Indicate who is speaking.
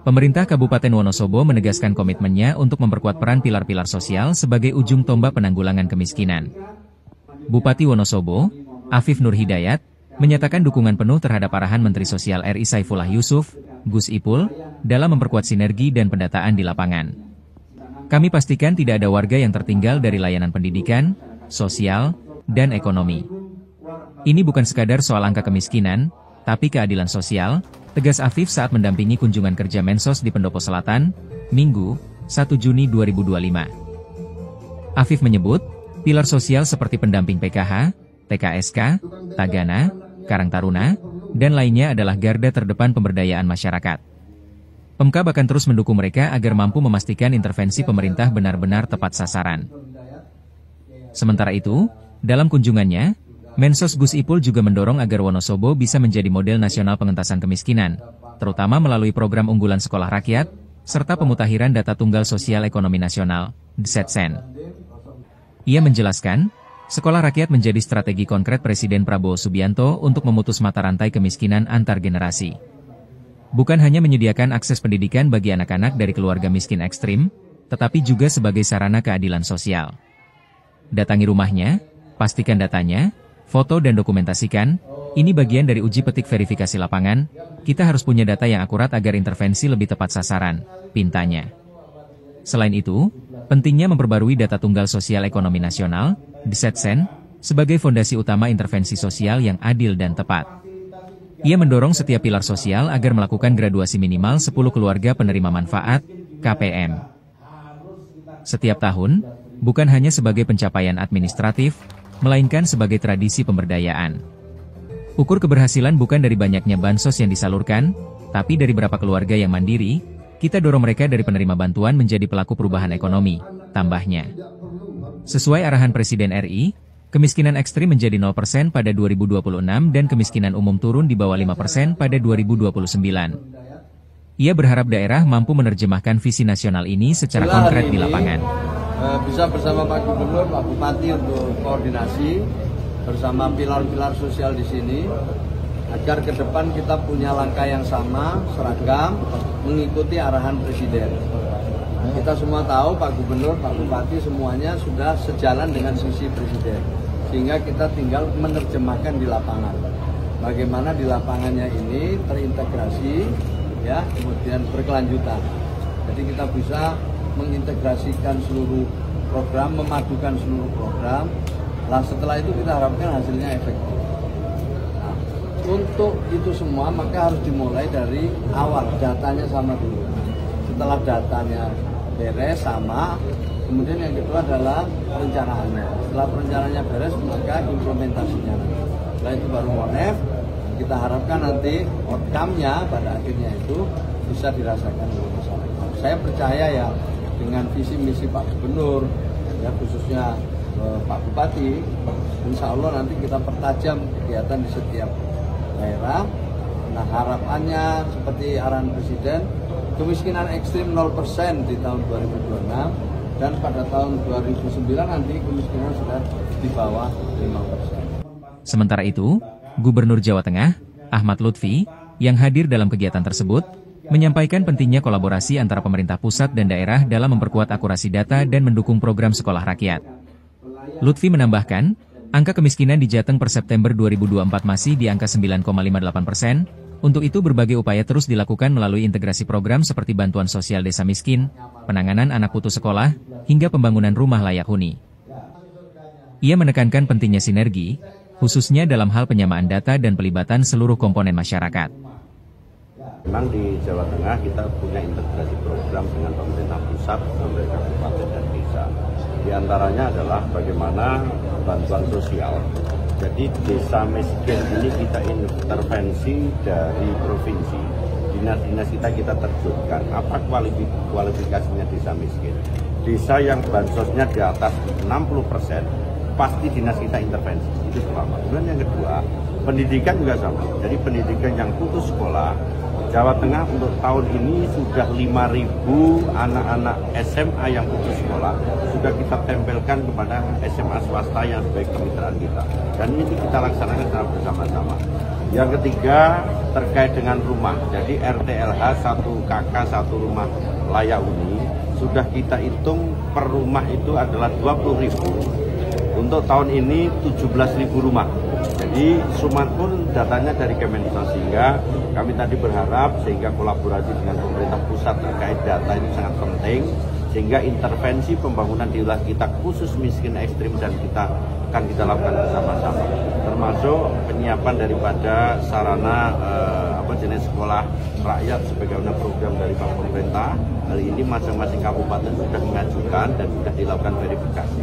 Speaker 1: Pemerintah Kabupaten Wonosobo menegaskan komitmennya untuk memperkuat peran pilar-pilar sosial sebagai ujung tombak penanggulangan kemiskinan. Bupati Wonosobo, Afif Nur Hidayat, menyatakan dukungan penuh terhadap arahan Menteri Sosial RI Saifullah Yusuf, Gus Ipul, dalam memperkuat sinergi dan pendataan di lapangan. Kami pastikan tidak ada warga yang tertinggal dari layanan pendidikan, sosial, dan ekonomi. Ini bukan sekadar soal angka kemiskinan, tapi keadilan sosial, tegas Afif saat mendampingi kunjungan kerja Mensos di Pendopo Selatan, Minggu, 1 Juni 2025. Afif menyebut, pilar sosial seperti pendamping PKH, TKSK, Tagana, Karang Taruna, dan lainnya adalah garda terdepan pemberdayaan masyarakat. Pemkab akan terus mendukung mereka agar mampu memastikan intervensi pemerintah benar-benar tepat sasaran. Sementara itu, dalam kunjungannya, Mensos Gus Ipul juga mendorong agar Wonosobo bisa menjadi model nasional pengentasan kemiskinan, terutama melalui program unggulan sekolah rakyat, serta pemutakhiran data tunggal sosial ekonomi nasional, DSETSEN. Ia menjelaskan, sekolah rakyat menjadi strategi konkret Presiden Prabowo Subianto untuk memutus mata rantai kemiskinan antar generasi. Bukan hanya menyediakan akses pendidikan bagi anak-anak dari keluarga miskin ekstrim, tetapi juga sebagai sarana keadilan sosial. Datangi rumahnya, pastikan datanya, foto dan dokumentasikan, ini bagian dari uji petik verifikasi lapangan, kita harus punya data yang akurat agar intervensi lebih tepat sasaran, pintanya. Selain itu, pentingnya memperbarui data tunggal sosial ekonomi nasional, DSETSEN, sebagai fondasi utama intervensi sosial yang adil dan tepat. Ia mendorong setiap pilar sosial agar melakukan graduasi minimal 10 keluarga penerima manfaat, KPM. Setiap tahun, bukan hanya sebagai pencapaian administratif, melainkan sebagai tradisi pemberdayaan. Ukur keberhasilan bukan dari banyaknya bansos yang disalurkan, tapi dari berapa keluarga yang mandiri, kita dorong mereka dari penerima bantuan menjadi pelaku perubahan ekonomi, tambahnya. Sesuai arahan Presiden RI, kemiskinan ekstrim menjadi 0% pada 2026 dan kemiskinan umum turun di bawah 5% pada 2029. Ia berharap daerah mampu menerjemahkan visi nasional ini secara konkret di lapangan.
Speaker 2: Bisa bersama Pak Gubernur, Pak Bupati untuk koordinasi bersama pilar-pilar sosial di sini agar ke depan kita punya langkah yang sama, seragam, mengikuti arahan Presiden. Kita semua tahu Pak Gubernur, Pak Bupati semuanya sudah sejalan dengan visi Presiden, sehingga kita tinggal menerjemahkan di lapangan. Bagaimana di lapangannya ini terintegrasi, ya, kemudian berkelanjutan. Jadi kita bisa mengintegrasikan seluruh program, memadukan seluruh program. Nah, setelah itu kita harapkan hasilnya efektif. Nah, untuk itu semua maka harus dimulai dari awal, datanya sama dulu. Setelah datanya beres sama, kemudian yang kedua adalah perencanaannya. Setelah perencanaannya beres, maka implementasinya. Setelah itu baru monef. Kita harapkan nanti outcome-nya pada akhirnya itu bisa dirasakan oleh masyarakat. Saya percaya ya, dengan visi misi Pak Gubernur, ya khususnya Pak Bupati, insya Allah nanti kita pertajam kegiatan di setiap daerah. Nah, harapannya seperti arahan Presiden, kemiskinan ekstrim 0% di tahun 2026 dan pada tahun 2009 nanti kemiskinan sudah di bawah 5%.
Speaker 1: Sementara itu, Gubernur Jawa Tengah, Ahmad Lutfi, yang hadir dalam kegiatan tersebut, menyampaikan pentingnya kolaborasi antara pemerintah pusat dan daerah dalam memperkuat akurasi data dan mendukung program sekolah rakyat. Lutfi menambahkan, angka kemiskinan di Jateng per September 2024 masih di angka 9,58%, untuk itu berbagai upaya terus dilakukan melalui integrasi program seperti bantuan sosial desa miskin, penanganan anak putus sekolah, hingga pembangunan rumah layak huni. Ia menekankan pentingnya sinergi, khususnya dalam hal penyamaan data dan pelibatan seluruh komponen masyarakat.
Speaker 3: Memang di Jawa Tengah kita punya integrasi program dengan pemerintah pusat, pemerintah kabupaten dan desa. Di antaranya adalah bagaimana bantuan sosial. Jadi desa miskin ini kita intervensi dari provinsi. Dinas-dinas kita terjunkan. Apa kualifikasinya desa miskin? Desa yang bansosnya di atas 60%, pasti dinas kita intervensi. Itu pertama. Kemudian yang kedua, pendidikan juga sama. Jadi pendidikan yang putus sekolah, Jawa Tengah untuk tahun ini sudah 5.000 anak-anak SMA yang putus sekolah sudah kita tempelkan kepada SMA swasta yang sebagai kemitraan kita. Dan ini kita laksanakan secara bersama-sama. Yang ketiga terkait dengan rumah. Jadi RTLH 1 KK 1 rumah layak huni sudah kita hitung per rumah itu adalah 20.000. Untuk tahun ini 17.000 rumah. Jadi Sumat pun datanya dari Kemensos, sehingga kami tadi berharap sehingga kolaborasi dengan pemerintah pusat terkait data ini sangat penting, sehingga intervensi pembangunan di wilayah kita khusus miskin ekstrim dan kita akan kita lakukan bersama-sama, termasuk penyiapan daripada sarana jenis sekolah rakyat sebagaimana program dari Pak Pemerintah. Hal ini masing-masing kabupaten sudah mengajukan dan sudah dilakukan verifikasi.